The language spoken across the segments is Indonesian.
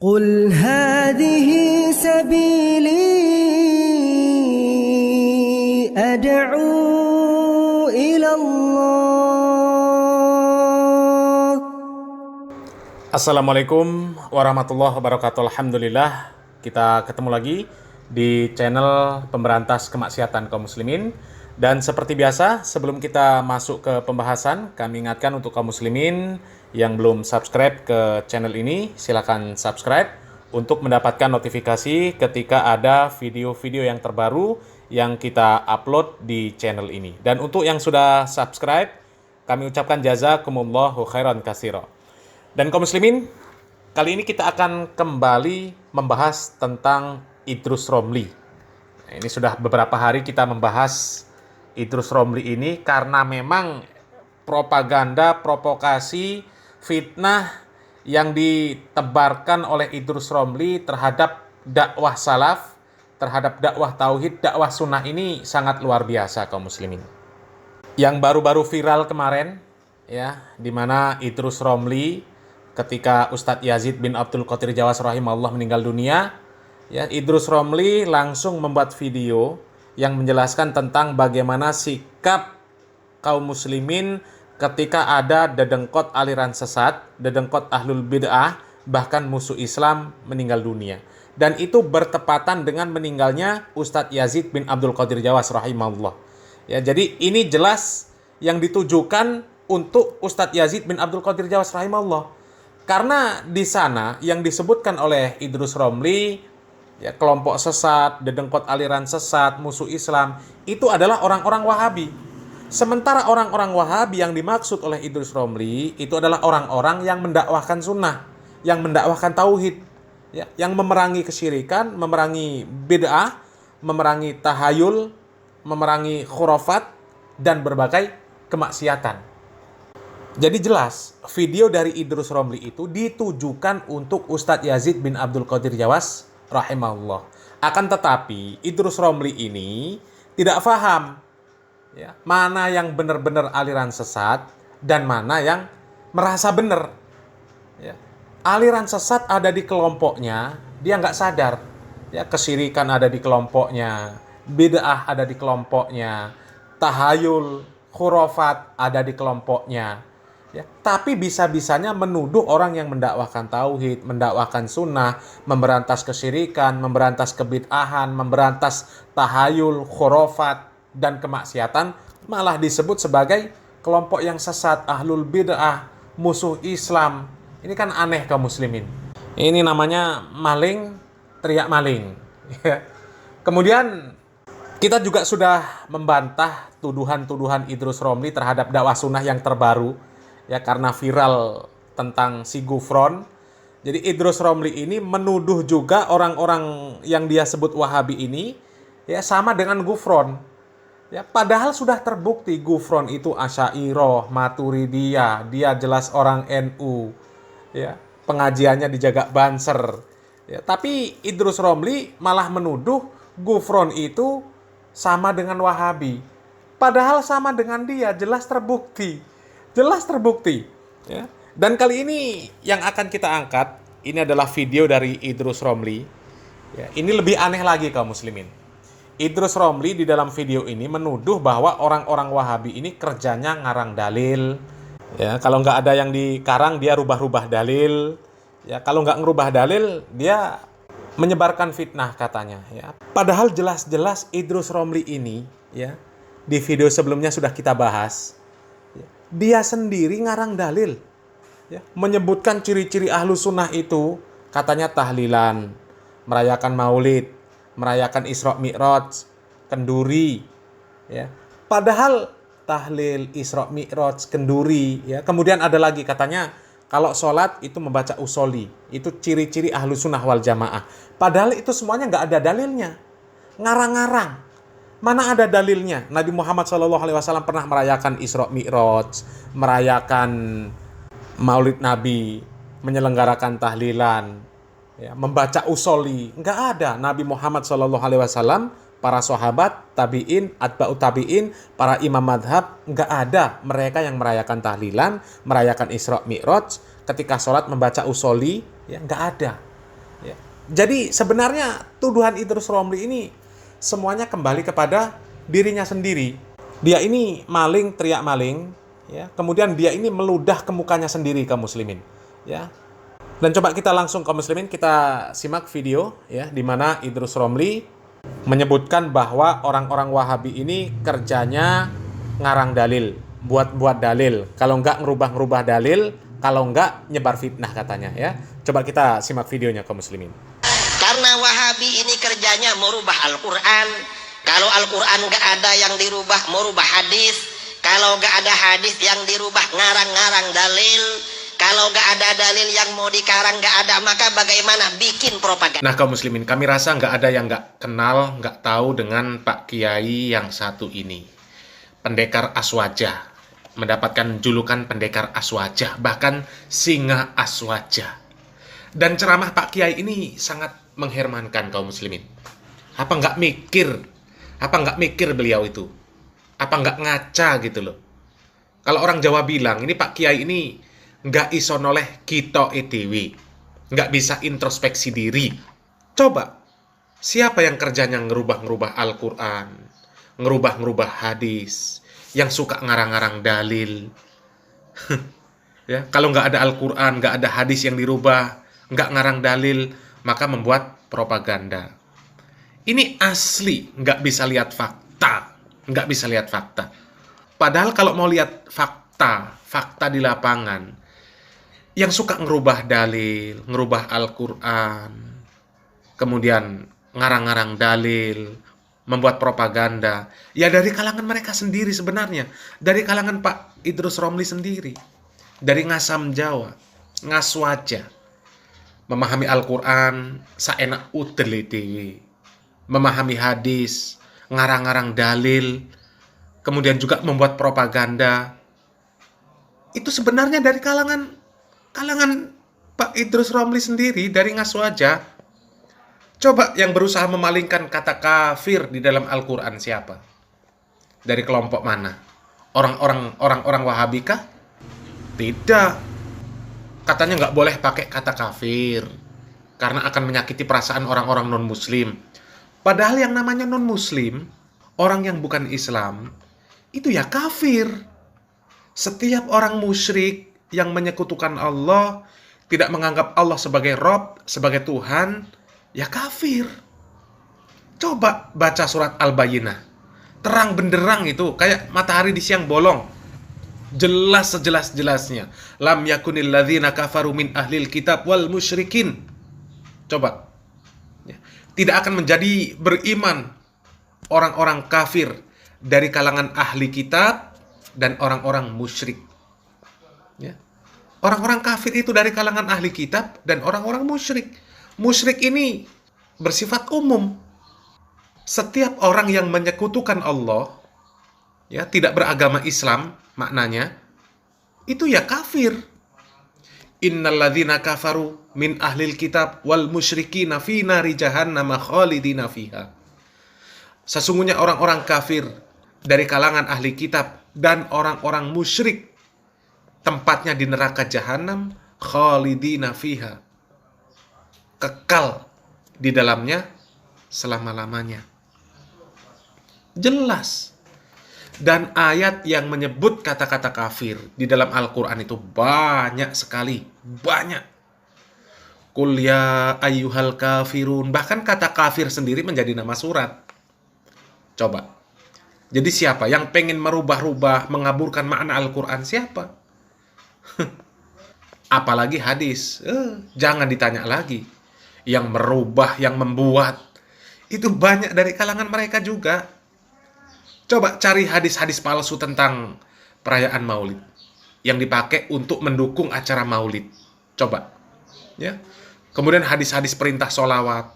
قل هذه سبيلي أدعو إلى الله. Assalamualaikum warahmatullahi wabarakatuh. Alhamdulillah, kita ketemu lagi di channel pemberantas kemaksiatan kaum muslimin. Dan seperti biasa, sebelum kita masuk ke pembahasan, kami ingatkan untuk kaum muslimin yang belum subscribe ke channel ini, silakan subscribe untuk mendapatkan notifikasi ketika ada video-video yang terbaru yang kita upload di channel ini. Dan untuk yang sudah subscribe, kami ucapkan jazakumullahu khairan katsira. Dan kaum muslimin, kali ini kita akan kembali membahas tentang Idrus Romli. Nah, ini sudah beberapa hari kita membahas Idrus Romli ini karena memang propaganda, provokasi, fitnah yang ditebarkan oleh Idrus Romli terhadap dakwah salaf, terhadap dakwah tauhid, dakwah sunnah ini sangat luar biasa kaum muslimin. Yang baru-baru viral kemarin, ya, di mana Idrus Romli ketika Ustadz Yazid bin Abdul Qadir Jawas rahimahullah meninggal dunia, ya, Idrus Romli langsung membuat video yang menjelaskan tentang bagaimana sikap kaum muslimin ketika ada dedengkot aliran sesat, dedengkot ahlul bid'ah, bahkan musuh Islam meninggal dunia. Dan itu bertepatan dengan meninggalnya Ustadz Yazid bin Abdul Qadir Jawas rahimahullah. Ya, jadi ini jelas yang ditujukan untuk Ustadz Yazid bin Abdul Qadir Jawas rahimahullah. Karena di sana yang disebutkan oleh Idrus Romli, ya, kelompok sesat, dedengkot aliran sesat, musuh Islam, itu adalah orang-orang Wahabi. Sementara orang-orang Wahabi yang dimaksud oleh Idrus Romli itu adalah orang-orang yang mendakwahkan sunnah, yang mendakwahkan tauhid, ya, yang memerangi kesyirikan, memerangi bid'ah, memerangi tahayul, memerangi khurafat, dan berbagai kemaksiatan. Jadi jelas, video dari Idrus Romli itu ditujukan untuk Ustadz Yazid bin Abdul Qadir Jawas rahimahullah. Akan tetapi Idrus Romli ini tidak paham, ya, mana yang benar-benar aliran sesat dan mana yang merasa benar. Ya. Aliran sesat ada di kelompoknya, dia nggak sadar. Ya, kesyirikan ada di kelompoknya, bid'ah ada di kelompoknya, tahayul, khurafat ada di kelompoknya. Ya, tapi bisa-bisanya menuduh orang yang mendakwahkan tauhid, mendakwahkan sunnah, memberantas kesyirikan, memberantas kebid'ahan, memberantas tahayul, khurafat, dan kemaksiatan, malah disebut sebagai kelompok yang sesat, ahlul bid'ah, musuh Islam. Ini kan aneh kaum muslimin. Ini namanya maling, teriak maling. Kemudian kita juga sudah membantah tuduhan-tuduhan Idrus Romli terhadap dakwah sunnah yang terbaru, ya, karena viral tentang si Gufron. Jadi Idrus Romli ini menuduh juga orang-orang yang dia sebut Wahabi ini, ya, sama dengan Gufron. Ya, padahal sudah terbukti Gufron itu Asy'ariyah, Maturidiyah, dia jelas orang NU. Ya, pengajiannya dijaga Banser. Ya, tapi Idrus Romli malah menuduh Gufron itu sama dengan Wahabi. Padahal sama dengan dia, jelas terbukti. Jelas terbukti. Ya. Dan kali ini yang akan kita angkat, ini adalah video dari Idrus Romli. Ya, ini lebih aneh lagi kaum muslimin. Idrus Romli di dalam video ini menuduh bahwa orang-orang Wahabi ini kerjanya ngarang dalil. Ya, kalau nggak ada yang dikarang, dia rubah-rubah dalil. Ya, kalau nggak ngerubah dalil, dia menyebarkan fitnah katanya. Ya. Padahal jelas-jelas Idrus Romli ini, ya, di video sebelumnya sudah kita bahas, ya, dia sendiri ngarang dalil. Ya, menyebutkan ciri-ciri ahlu sunnah itu, katanya tahlilan, merayakan maulid, merayakan Isra Mi'raj, kenduri, ya. Padahal tahlil, Isra Mi'raj, kenduri, ya. Kemudian ada lagi katanya kalau sholat itu membaca usoli, itu ciri-ciri ahlu sunnah wal jamaah. Padahal itu semuanya nggak ada dalilnya, ngarang-ngarang. Mana ada dalilnya? Nabi Muhammad SAW pernah merayakan Isra Mi'raj, merayakan maulid Nabi, menyelenggarakan tahlilan, ya, membaca usoli. Nggak ada. Nabi Muhammad SAW, para sahabat, tabi'in, atba'ut tabi'in, para imam madhab, nggak ada mereka yang merayakan tahlilan, merayakan Isra Mi'raj, ketika sholat membaca usoli, ya, nggak ada. Jadi sebenarnya tuduhan Idrus Romli ini semuanya kembali kepada dirinya sendiri. Dia ini maling, teriak maling, ya. Kemudian dia ini meludah ke mukanya sendiri kaum muslimin, ya. Dan coba kita langsung kaum muslimin kita simak video ya di mana Idrus Romli menyebutkan bahwa orang-orang Wahabi ini kerjanya ngarang dalil, buat-buat dalil. Kalau enggak ngerubah-ngerubah dalil, kalau enggak nyebar fitnah katanya ya. Coba kita simak videonya kaum muslimin. Karena Wahabi ini kerjanya merubah Al-Quran. Kalau Al-Quran nggak ada yang dirubah, merubah hadis. Kalau nggak ada hadis yang dirubah, ngarang-ngarang dalil. Kalau nggak ada dalil yang mau dikarang nggak ada, maka bagaimana bikin propaganda? Nah kaum muslimin, kami rasa nggak ada yang nggak kenal, nggak tahu dengan Pak Kiai yang satu ini. Pendekar Aswaja. Mendapatkan julukan pendekar Aswaja, bahkan singa Aswaja. Dan ceramah Pak Kiai ini sangat menghermankan kaum muslimin. Apa nggak mikir? Apa nggak mikir beliau itu? Apa nggak ngaca gitu loh? Kalau orang Jawa bilang, ini Pak Kiai ini nggak iso noleh kita edewi. Nggak bisa introspeksi diri. Coba, siapa yang kerjanya ngerubah-ngerubah Al-Quran? Ngerubah-ngerubah hadis? Yang suka ngarang-ngarang dalil? Ya, kalau nggak ada Al-Quran, nggak ada hadis yang dirubah, nggak ngarang dalil, maka membuat propaganda. Ini asli, nggak bisa lihat fakta. Nggak bisa lihat fakta. Padahal kalau mau lihat fakta di lapangan, yang suka ngerubah dalil, ngerubah Al-Quran, kemudian ngarang-ngarang dalil, membuat propaganda, ya dari kalangan mereka sendiri sebenarnya. Dari kalangan Pak Idrus Romli sendiri. Dari ngasam Jawa, ngaswaja. Memahami Al-Quran, saenak udel dewe. Memahami hadis, ngarang-ngarang dalil, kemudian juga membuat propaganda. Itu sebenarnya dari kalangan Pak Idrus Romli sendiri, dari ngaswaja. Coba yang berusaha memalingkan kata kafir di dalam Al-Quran siapa? Dari kelompok mana? Orang-orang Wahabi kah? Tidak. Katanya nggak boleh pakai kata kafir karena akan menyakiti perasaan orang-orang non-muslim. Padahal yang namanya non-muslim, orang yang bukan Islam, itu ya kafir. Setiap orang musyrik yang menyekutukan Allah, tidak menganggap Allah sebagai Rob, sebagai Tuhan, ya kafir. Coba baca surat Al-Bayyinah. Terang benderang itu, kayak matahari di siang bolong. Jelas sejelas-jelasnya. Lam yakunil ladzina kafaru min ahlil kitab wal musyrikin. Coba. Tidak akan menjadi beriman orang-orang kafir dari kalangan ahli kitab dan orang-orang musyrik. Ya. Orang-orang kafir itu dari kalangan ahli kitab dan orang-orang musyrik. Musyrik ini bersifat umum. Setiap orang yang menyekutukan Allah, ya, tidak beragama Islam, maknanya, itu ya kafir. Innalladzina kafaru min ahlil kitab wal musyrikina fi nari jahannam khalidina fiha. Sesungguhnya orang-orang kafir dari kalangan ahli kitab dan orang-orang musyrik tempatnya di neraka jahanam khalidina fiha. Kekal di dalamnya selama-lamanya. Jelas. Dan ayat yang menyebut kata-kata kafir di dalam Al-Quran itu banyak sekali. Banyak. Qul ya ayyuhal kafirun. Bahkan kata kafir sendiri menjadi nama surat. Coba. Jadi siapa yang pengen merubah-rubah, mengaburkan makna Al-Quran? Siapa? Apalagi hadis. Jangan ditanya lagi. Yang merubah, yang membuat. Itu banyak dari kalangan mereka juga. Coba cari hadis-hadis palsu tentang perayaan Maulid yang dipakai untuk mendukung acara Maulid. Coba, ya. Kemudian hadis-hadis perintah sholawat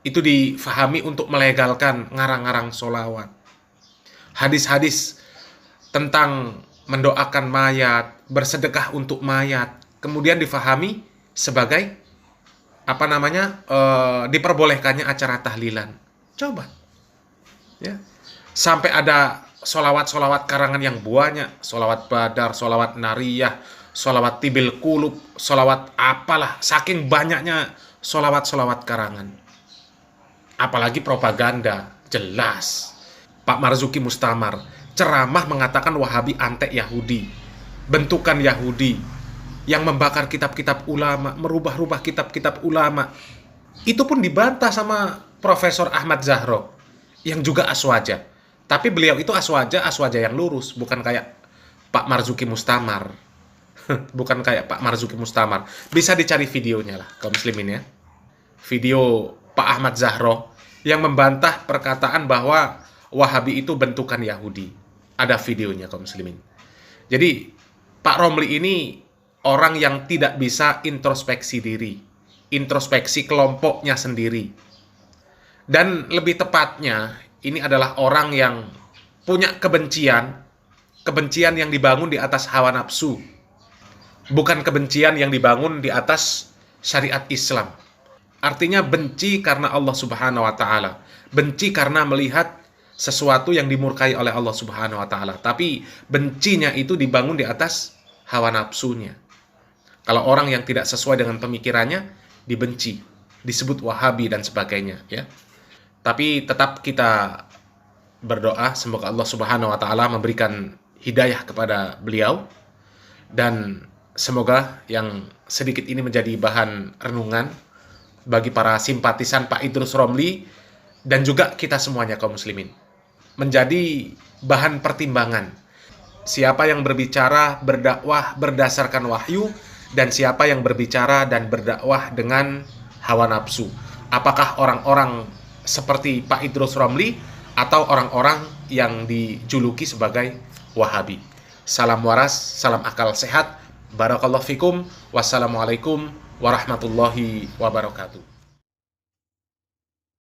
itu difahami untuk melegalkan ngarang-ngarang sholawat. Hadis-hadis tentang mendoakan mayat, bersedekah untuk mayat, kemudian difahami sebagai diperbolehkannya acara tahlilan. Coba, ya. Sampai ada solawat-solawat karangan yang banyak. Solawat Badar, solawat Nariyah, sholawat tibil kulub, sholawat apalah, saking banyaknya sholawat-sholawat karangan. Apalagi propaganda, jelas. Pak Marzuki Mustamar ceramah mengatakan Wahabi antek Yahudi, bentukan Yahudi, yang membakar kitab-kitab ulama, merubah-rubah kitab-kitab ulama. Itu pun dibantah sama Profesor Ahmad Zahro, yang juga aswaja. Tapi beliau itu aswaja yang lurus, bukan kayak Pak Marzuki Mustamar. Bukan kayak Pak Marzuki Mustamar. Bisa dicari videonya lah, kaum muslimin ya. Video Pak Ahmad Zahro yang membantah perkataan bahwa Wahabi itu bentukan Yahudi. Ada videonya, kaum muslimin. Jadi, Pak Romli ini orang yang tidak bisa introspeksi diri, introspeksi kelompoknya sendiri. Dan lebih tepatnya, ini adalah orang yang punya kebencian yang dibangun di atas hawa nafsu, bukan kebencian yang dibangun di atas syariat Islam. Artinya benci karena Allah Subhanahu wa Ta'ala, benci karena melihat sesuatu yang dimurkai oleh Allah Subhanahu wa Ta'ala, tapi bencinya itu dibangun di atas hawa nafsunya. Kalau orang yang tidak sesuai dengan pemikirannya dibenci, disebut Wahabi dan sebagainya, ya. Tapi tetap kita berdoa semoga Allah Subhanahu wa Ta'ala memberikan hidayah kepada beliau, dan semoga yang sedikit ini menjadi bahan renungan bagi para simpatisan Pak Idrus Romli dan juga kita semuanya kaum muslimin. Menjadi bahan pertimbangan. Siapa yang berbicara berdakwah berdasarkan wahyu, dan siapa yang berbicara dan berdakwah dengan hawa nafsu. Apakah orang-orang seperti Pak Idrus Romli atau orang-orang yang dijuluki sebagai Wahabi. Salam waras, salam akal sehat. Barakallahu fikum. Wassalamualaikum warahmatullahi wabarakatuh.